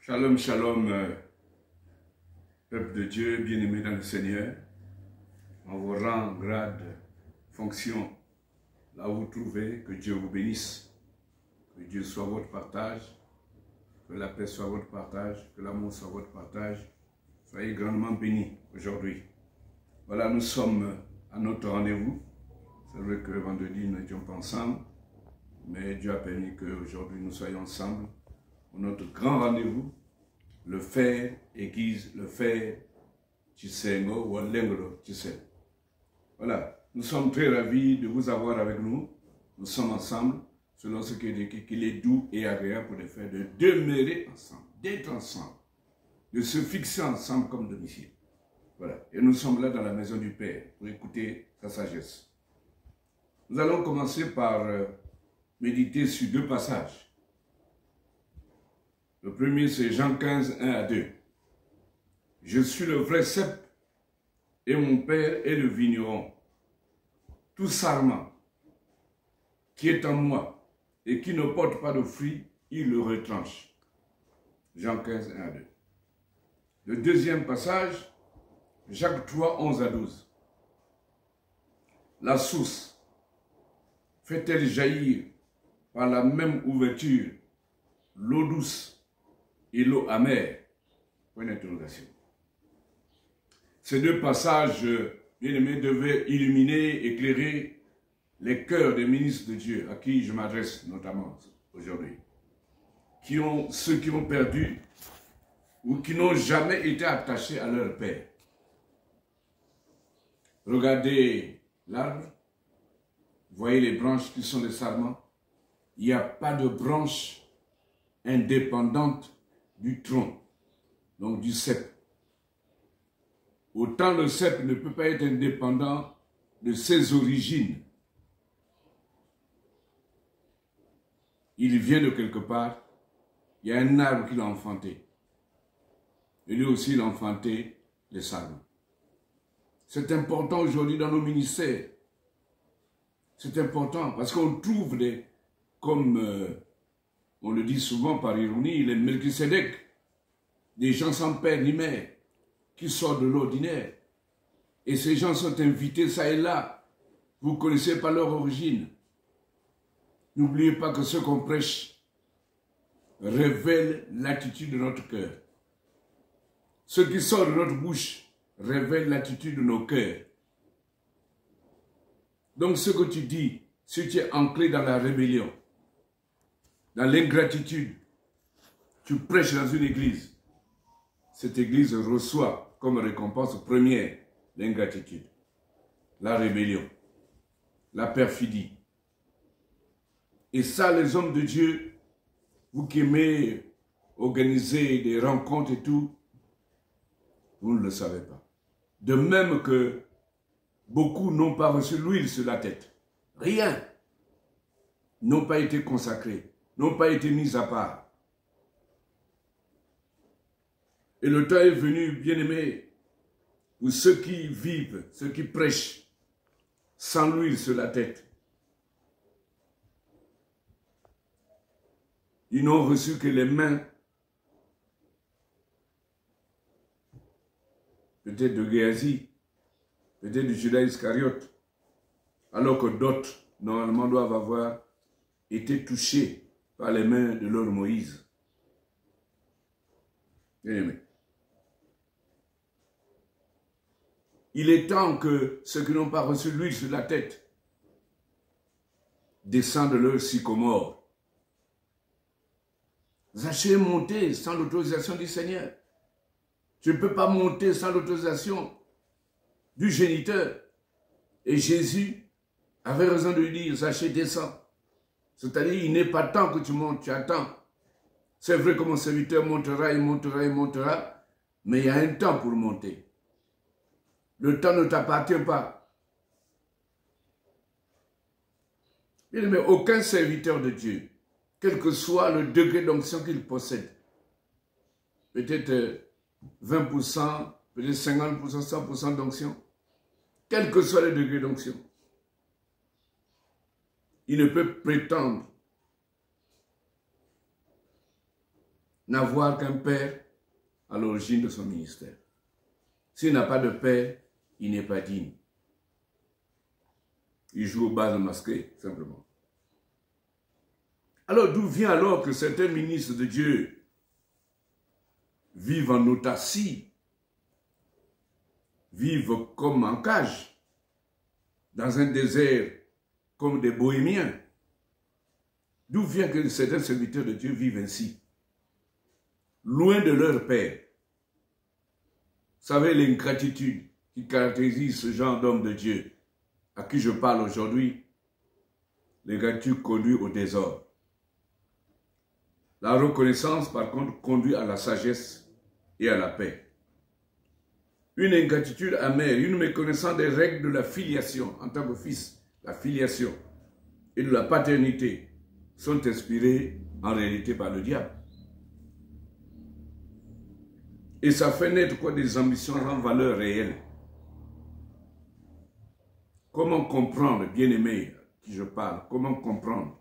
Shalom, shalom, peuple de Dieu, bien-aimé dans le Seigneur, en vos rangs, grades, fonctions, là où vous trouvez, que Dieu vous bénisse, que Dieu soit votre partage, que la paix soit votre partage, que l'amour soit votre partage. Soyez grandement bénis aujourd'hui. Voilà, nous sommes à notre rendez-vous. C'est vrai que vendredi, nous n'étions pas ensemble, mais Dieu a permis qu'aujourd'hui nous soyons ensemble pour notre grand rendez-vous, le fer aiguise le fer Chisengo ou l'englo Chisen. Voilà, nous sommes très ravis de vous avoir avec nous. Nous sommes ensemble, selon ce qui est écrit, qu'il est doux et agréable pour les frères de demeurer ensemble, d'être ensemble, de se fixer ensemble comme domicile. Voilà, et nous sommes là dans la maison du Père pour écouter sa sagesse. Nous allons commencer par méditer sur deux passages. Le premier, c'est Jean 15, 1 à 2. Je suis le vrai cep et mon Père est le vigneron. Tout sarment qui est en moi et qui ne porte pas de fruits, il le retranche. Jean 15, 1 à 2. Le deuxième passage, Jacques 3, 11 à 12. La source fait-elle jaillir par la même ouverture l'eau douce et l'eau amère? Point d'interrogation. Ces deux passages, bien-aimés, devaient illuminer, éclairer les cœurs des ministres de Dieu, à qui je m'adresse notamment aujourd'hui, ceux qui ont perdu ou qui n'ont jamais été attachés à leur Père. Regardez l'arbre, voyez les branches qui sont des sarments. Il n'y a pas de branche indépendante du tronc, donc du cep. Autant le cep ne peut pas être indépendant de ses origines. Il vient de quelque part, il y a un arbre qui l'a enfanté. Et lui aussi, il a enfanté les sarments. C'est important aujourd'hui dans nos ministères. C'est important parce qu'on trouve comme on le dit souvent par ironie, les Melchisédek, des gens sans père ni mère, qui sortent de l'ordinaire. Et ces gens sont invités ça et là. Vous ne connaissez pas leur origine. N'oubliez pas que ce qu'on prêche révèle l'attitude de notre cœur. Ce qui sort de notre bouche révèle l'attitude de nos cœurs. Donc ce que tu dis, si tu es ancré dans la rébellion, dans l'ingratitude, tu prêches dans une église, cette église reçoit comme récompense première l'ingratitude, la rébellion, la perfidie. Et ça, les hommes de Dieu, vous qui aimez organiser des rencontres et tout, vous ne le savez pas. De même que beaucoup n'ont pas reçu l'huile sur la tête. Rien. N'ont pas été consacrés, n'ont pas été mis à part. Et le temps est venu, bien-aimés, où ceux qui vivent, ceux qui prêchent, sans l'huile sur la tête, ils n'ont reçu que les mains, peut-être de Géasi, peut-être de Judas Iscariote, alors que d'autres, normalement, doivent avoir été touchés par les mains de leur Moïse. Bien-aimés. Il est temps que ceux qui n'ont pas reçu l'huile sur la tête descendent de leur sycomore. Zaché est monté sans l'autorisation du Seigneur. Tu ne peux pas monter sans l'autorisation du géniteur. Et Jésus avait raison de lui dire, Zaché descend. C'est-à-dire, il n'est pas temps que tu montes, tu attends. C'est vrai que mon serviteur montera, il montera, il montera, mais il y a un temps pour monter. Le temps ne t'appartient pas. Mais aucun serviteur de Dieu, quel que soit le degré d'onction qu'il possède, peut-être 20%, peut-être 50%, 100% d'onction, quel que soit le degré d'onction, il ne peut prétendre n'avoir qu'un père à l'origine de son ministère. S'il n'a pas de père, il n'est pas digne. Il joue au bas masqué, simplement. Alors d'où vient alors que certains ministres de Dieu vivent en autarcie, vivent comme en cage, dans un désert comme des bohémiens? D'où vient que certains serviteurs de Dieu vivent ainsi, loin de leur Père? Vous savez, l'ingratitude qui caractérise ce genre d'homme de Dieu, à qui je parle aujourd'hui, l'ingratitude conduit au désordre. La reconnaissance, par contre, conduit à la sagesse et à la paix. Une ingratitude amère, une méconnaissance des règles de la filiation en tant que fils, la filiation et de la paternité sont inspirées en réalité par le diable. Et ça fait naître quoi? Des ambitions sans valeur réelle. Comment comprendre, bien-aimé, qui je parle, comment comprendre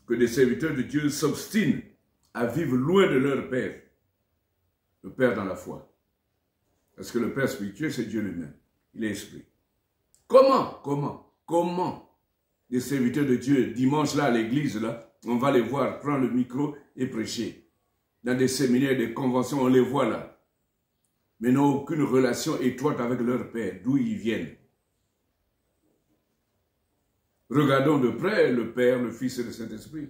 que des serviteurs de Dieu s'obstinent à vivre loin de leur Père, le Père dans la foi? Parce que le Père spirituel, c'est Dieu lui-même. Il est esprit. Comment des serviteurs de Dieu, dimanche là à l'église, là, on va les voir prendre le micro et prêcher. Dans des séminaires, des conventions, on les voit là. Mais n'ont aucune relation étroite avec leur Père, d'où ils viennent. Regardons de près le Père, le Fils et le Saint-Esprit.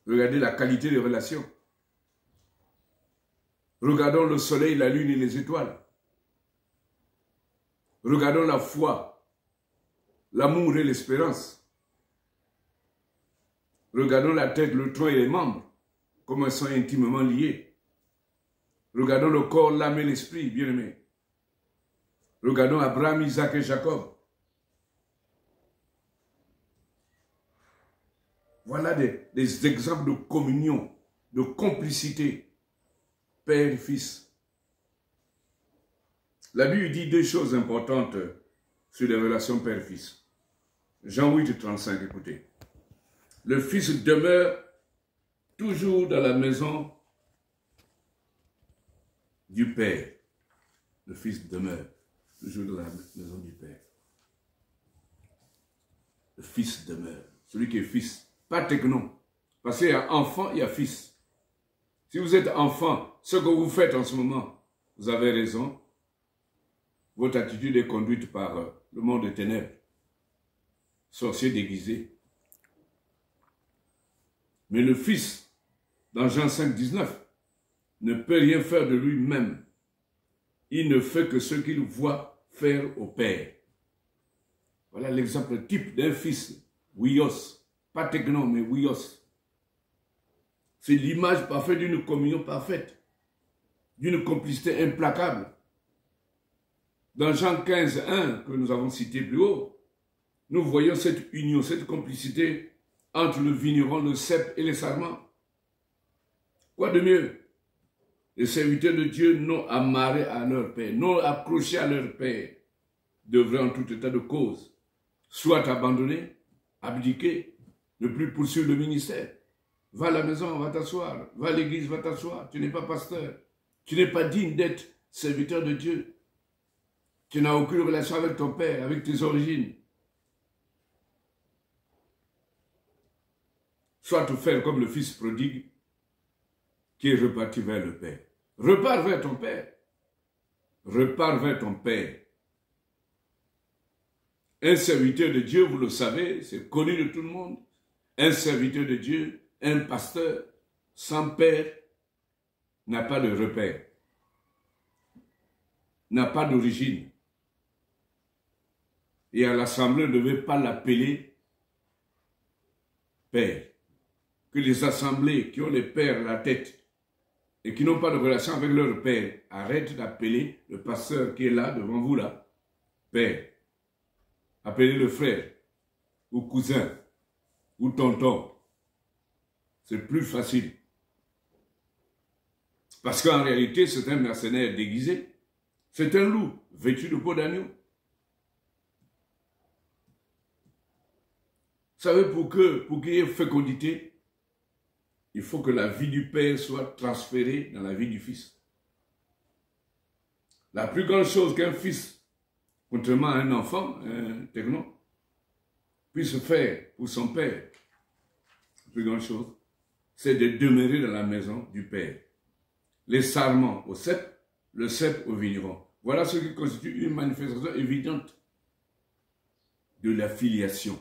Regardez la qualité des relations. Regardons le soleil, la lune et les étoiles. Regardons la foi, l'amour et l'espérance. Regardons la tête, le tronc et les membres, comment ils sont intimement liés. Regardons le corps, l'âme et l'esprit, bien-aimés. Regardons Abraham, Isaac et Jacob. Voilà des exemples de communion, de complicité, Père et Fils. La Bible dit deux choses importantes sur les relations Père-Fils. Jean 8, 35, écoutez. Le Fils demeure toujours dans la maison du Père. Le Fils demeure toujours dans la maison du Père. Le Fils demeure. Celui qui est Fils. Pas techno. Parce qu'il y a enfant, il y a fils. Si vous êtes enfant, ce que vous faites en ce moment, vous avez raison. Votre attitude est conduite par le monde des ténèbres. Sorcier déguisé. Mais le Fils, dans Jean 5, 19, ne peut rien faire de lui-même. Il ne fait que ce qu'il voit faire au Père. Voilà l'exemple type d'un fils, Wios. Pas techno, mais Wios. C'est l'image parfaite d'une communion parfaite, d'une complicité implacable. Dans Jean 15, 1, que nous avons cité plus haut, nous voyons cette union, cette complicité entre le vigneron, le cep et les sarments. Quoi de mieux? Les serviteurs de Dieu non amarrés à leur Père, non accrochés à leur Père, devraient en tout état de cause soit abandonner, abdiquer, ne plus poursuivre le ministère. Va à la maison, va t'asseoir. Va à l'église, va t'asseoir. Tu n'es pas pasteur. Tu n'es pas digne d'être serviteur de Dieu. Tu n'as aucune relation avec ton Père, avec tes origines. Soit te faire comme le fils prodigue qui est reparti vers le Père. Repars vers ton Père. Repars vers ton Père. Un serviteur de Dieu, vous le savez, c'est connu de tout le monde. Un serviteur de Dieu, un pasteur, sans père, n'a pas de repère, n'a pas d'origine. Et à l'assemblée, ne devait pas l'appeler père. Que les assemblées qui ont les pères à la tête et qui n'ont pas de relation avec leur père, arrêtent d'appeler le pasteur qui est là, devant vous là, père. Appelez le frère, ou cousin, ou tonton. C'est plus facile. Parce qu'en réalité, c'est un mercenaire déguisé. C'est un loup vêtu de peau d'agneau. Vous savez, pour qu'il y ait fécondité, il faut que la vie du Père soit transférée dans la vie du Fils. La plus grande chose qu'un fils, contrairement à un enfant, un techno, puisse faire pour son Père, la plus grande chose, c'est de demeurer dans la maison du Père. Les sarments au cep, le cep au vigneron. Voilà ce qui constitue une manifestation évidente de la filiation.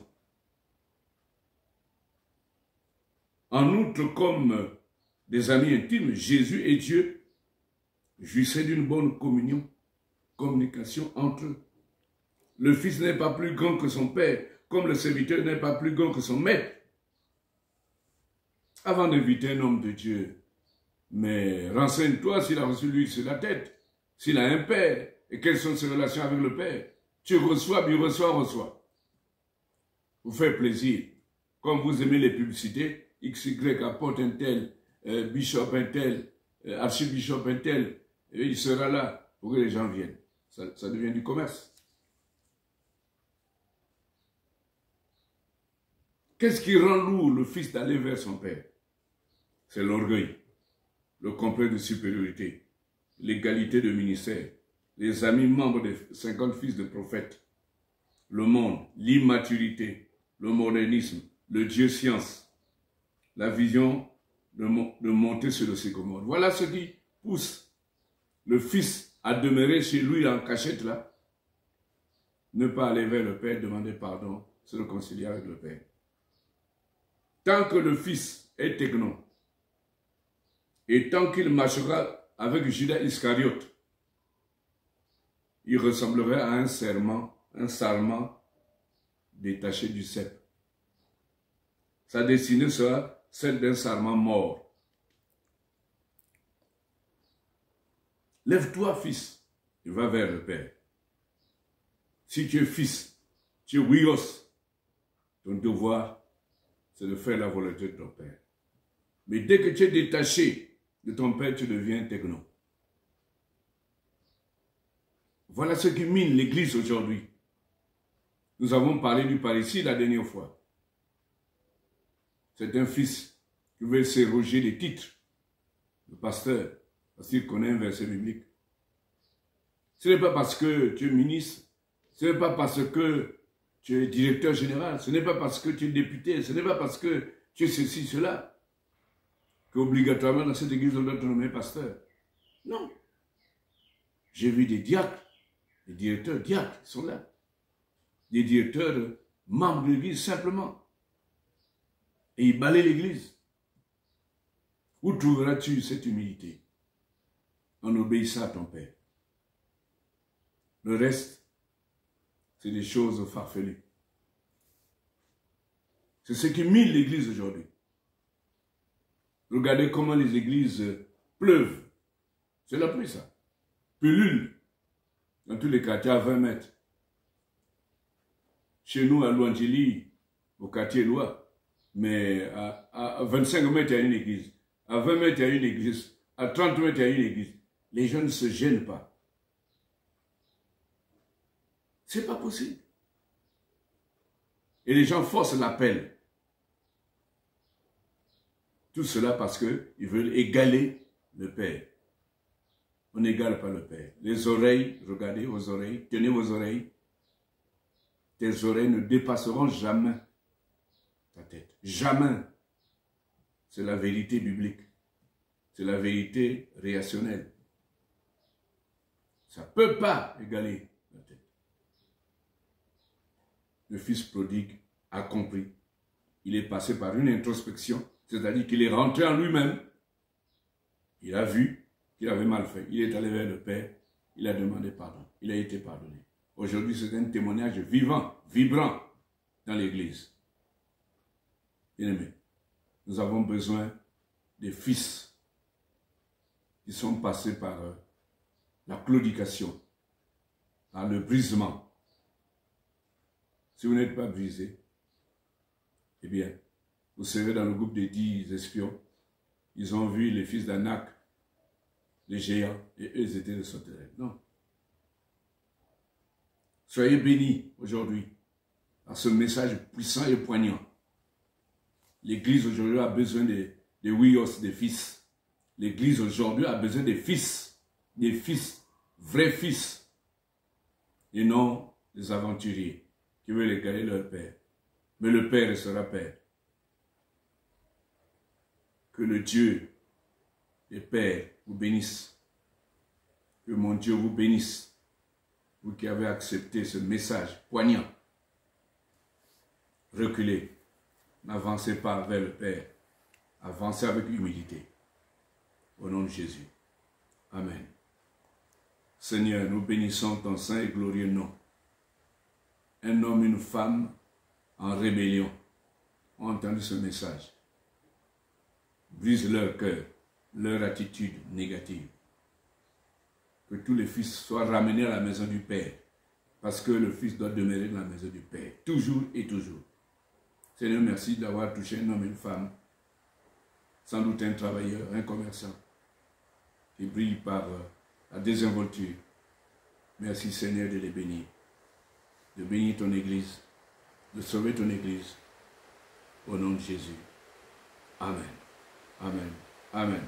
En outre, comme des amis intimes, Jésus et Dieu jouissaient d'une bonne communication entre eux. Le Fils n'est pas plus grand que son Père, comme le serviteur n'est pas plus grand que son maître. Avant d'inviter un homme de Dieu, mais renseigne-toi s'il a reçu l'huile sur la tête, s'il a un Père, et quelles sont ses relations avec le Père. Tu reçois, il reçoit. Vous faites plaisir. Comme vous aimez les publicités, XY apporte un tel, bishop un tel, archibishop un tel, et il sera là pour que les gens viennent. Ça devient du commerce. Qu'est-ce qui rend lourd le Fils d'aller vers son Père? C'est l'orgueil, le complexe de supériorité, l'égalité de ministère, les amis membres des 50 fils de prophètes, le monde, l'immaturité, le modernisme, le Dieu science, la vision de monter sur le sycomore. Voilà ce qui pousse le Fils à demeurer chez lui en cachette là, ne pas aller vers le Père, demander pardon, se réconcilier avec le Père. Tant que le Fils est technon, et tant qu'il marchera avec Judas Iscariote, il ressemblerait à un sarment détaché du cep. Sa destinée sera celle d'un sarment mort. Lève-toi, fils, et va vers le Père. Si tu es fils, tu es huios, ton devoir, c'est de faire la volonté de ton Père. Mais dès que tu es détaché de ton Père, tu deviens techno. Voilà ce qui mine l'Église aujourd'hui. Nous avons parlé du parricide la dernière fois. C'est un fils qui veut s'éroger des titres de pasteur parce qu'il connaît un verset biblique. Ce n'est pas parce que tu es ministre, ce n'est pas parce que tu es directeur général, ce n'est pas parce que tu es député, ce n'est pas parce que tu es ceci, cela, qu'obligatoirement dans cette église on doit te nommer pasteur. Non. J'ai vu des diacres, des directeurs diacres qui sont là. Des directeurs membres de l'église simplement. Et ils balaient l'église. Où trouveras-tu cette humilité? En obéissant à ton Père. Le reste, c'est des choses farfelues. C'est ce qui mine l'église aujourd'hui. Regardez comment les églises pleuvent. C'est la pluie, ça. Pullule dans tous les quartiers à 20 mètres. Chez nous, à Louangélie, au quartier Loire, mais à 25 mètres, il y a une église. À 20 mètres, il y a une église. À 30 mètres, il y a une église. Les gens ne se gênent pas. C'est pas possible. Et les gens forcent l'appel. Tout cela parce qu'ils veulent égaler le Père. On n'égale pas le Père. Les oreilles, regardez vos oreilles, tenez vos oreilles. Tes oreilles ne dépasseront jamais ta tête. Jamais. C'est la vérité biblique. C'est la vérité réactionnelle. Ça ne peut pas égaler la tête. Le fils prodigue a compris. Il est passé par une introspection, c'est-à-dire qu'il est rentré en lui-même. Il a vu qu'il avait mal fait. Il est allé vers le Père. Il a demandé pardon. Il a été pardonné. Aujourd'hui, c'est un témoignage vivant, vibrant dans l'Église. Bien-aimés, nous avons besoin des fils qui sont passés par la claudication, par le brisement. Si vous n'êtes pas brisé, eh bien, vous serez dans le groupe des 10 espions. Ils ont vu les fils d'Anak, les géants, et eux, ils étaient les sauterelles. Non. Soyez bénis aujourd'hui par ce message puissant et poignant. L'Église aujourd'hui a besoin de huios, des fils. L'Église aujourd'hui a besoin des fils, vrais fils, et non des aventuriers qui veulent égaler leur père. Mais le Père restera Père. Que le Dieu des Pères vous bénisse. Que mon Dieu vous bénisse. Vous qui avez accepté ce message poignant. Reculez. N'avancez pas vers le Père. Avancez avec humilité. Au nom de Jésus. Amen. Seigneur, nous bénissons ton saint et glorieux nom. Un homme et une femme en rébellion ont entendu ce message. Brise leur cœur, leur attitude négative. Que tous les fils soient ramenés à la maison du Père. Parce que le fils doit demeurer dans la maison du Père. Toujours et toujours. Seigneur, merci d'avoir touché un homme et une femme. Sans doute un travailleur, un commerçant. Qui brille par la désinvolture. Merci Seigneur de les bénir. De bénir ton Église. De sauver ton Église. Au nom de Jésus. Amen. Amen. Amen.